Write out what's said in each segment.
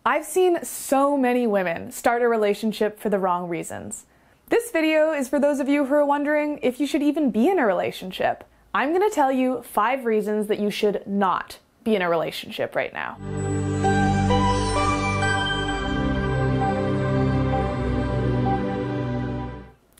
I've seen so many women start a relationship for the wrong reasons. This video is for those of you who are wondering if you should even be in a relationship. I'm going to tell you 5 reasons that you should not be in a relationship right now.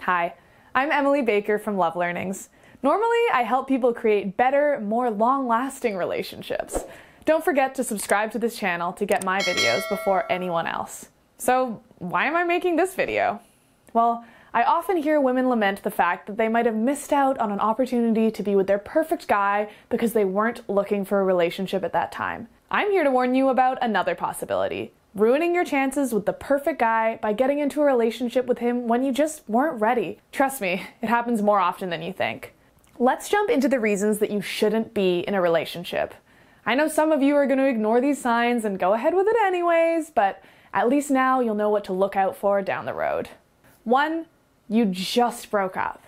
Hi, I'm Emily Baker from Love Learnings. Normally, I help people create better, more long-lasting relationships. Don't forget to subscribe to this channel to get my videos before anyone else. So, why am I making this video? Well, I often hear women lament the fact that they might have missed out on an opportunity to be with their perfect guy because they weren't looking for a relationship at that time. I'm here to warn you about another possibility: ruining your chances with the perfect guy by getting into a relationship with him when you just weren't ready. Trust me, it happens more often than you think. Let's jump into the reasons that you shouldn't be in a relationship. I know some of you are going to ignore these signs and go ahead with it anyways, but at least now you'll know what to look out for down the road. 1. You just broke up.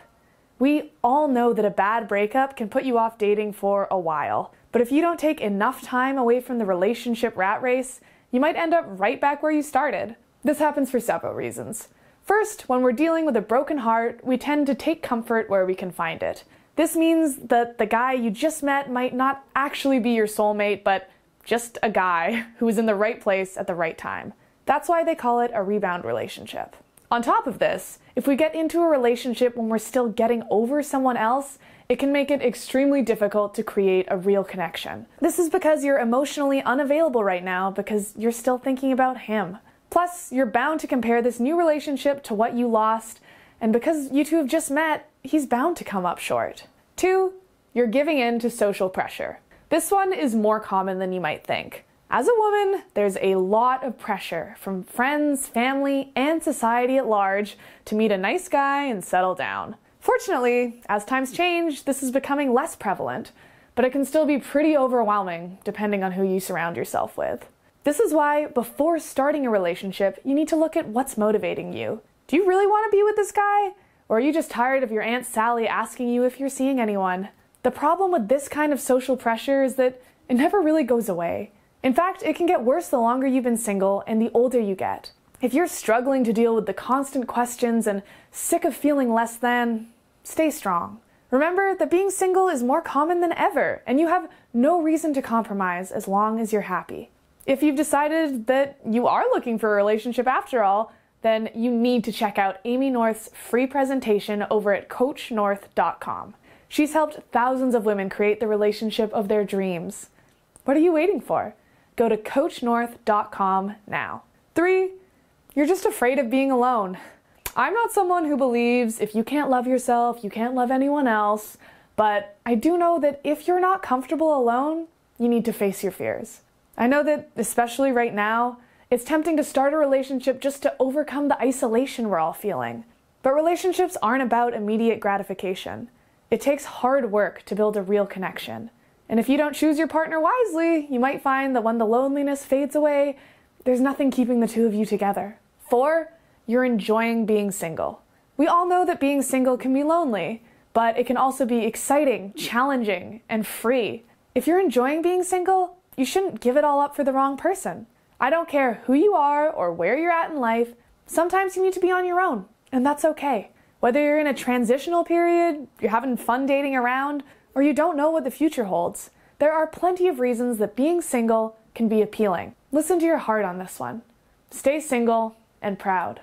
We all know that a bad breakup can put you off dating for a while, but if you don't take enough time away from the relationship rat race, you might end up right back where you started. This happens for several reasons. First, when we're dealing with a broken heart, we tend to take comfort where we can find it. This means that the guy you just met might not actually be your soulmate, but just a guy who is in the right place at the right time. That's why they call it a rebound relationship. On top of this, if we get into a relationship when we're still getting over someone else, it can make it extremely difficult to create a real connection. This is because you're emotionally unavailable right now because you're still thinking about him. Plus, you're bound to compare this new relationship to what you lost, and because you two have just met, he's bound to come up short. 2. You're giving in to social pressure. This one is more common than you might think. As a woman, there's a lot of pressure from friends, family, and society at large to meet a nice guy and settle down. Fortunately, as times change, this is becoming less prevalent, but it can still be pretty overwhelming depending on who you surround yourself with. This is why, before starting a relationship, you need to look at what's motivating you. Do you really want to be with this guy? Or are you just tired of your Aunt Sally asking you if you're seeing anyone? The problem with this kind of social pressure is that it never really goes away. In fact, it can get worse the longer you've been single and the older you get. If you're struggling to deal with the constant questions and sick of feeling less than, stay strong. Remember that being single is more common than ever, and you have no reason to compromise as long as you're happy. If you've decided that you are looking for a relationship after all, then you need to check out Amy North's free presentation over at CoachNorth.com. She's helped thousands of women create the relationship of their dreams. What are you waiting for? Go to CoachNorth.com now. 3. You're just afraid of being alone. I'm not someone who believes if you can't love yourself, you can't love anyone else, but I do know that if you're not comfortable alone, you need to face your fears. I know that, especially right now, it's tempting to start a relationship just to overcome the isolation we're all feeling. But relationships aren't about immediate gratification. It takes hard work to build a real connection. And if you don't choose your partner wisely, you might find that when the loneliness fades away, there's nothing keeping the two of you together. 4. You're enjoying being single. We all know that being single can be lonely, but it can also be exciting, challenging, and free. If you're enjoying being single, you shouldn't give it all up for the wrong person. I don't care who you are or where you're at in life, sometimes you need to be on your own, and that's okay. Whether you're in a transitional period, you're having fun dating around, or you don't know what the future holds, there are plenty of reasons that being single can be appealing. Listen to your heart on this one. Stay single and proud.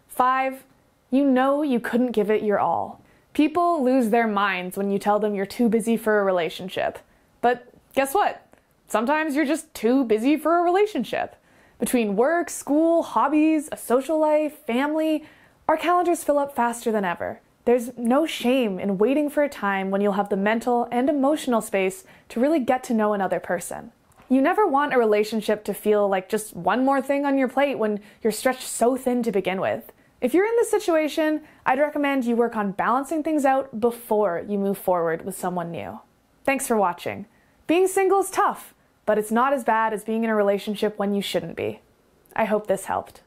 5. You know you couldn't give it your all. People lose their minds when you tell them you're too busy for a relationship. But guess what? Sometimes you're just too busy for a relationship. Between work, school, hobbies, a social life, family, our calendars fill up faster than ever. There's no shame in waiting for a time when you'll have the mental and emotional space to really get to know another person. You never want a relationship to feel like just one more thing on your plate when you're stretched so thin to begin with. If you're in this situation, I'd recommend you work on balancing things out before you move forward with someone new. Thanks for watching. Being single is tough, but it's not as bad as being in a relationship when you shouldn't be. I hope this helped.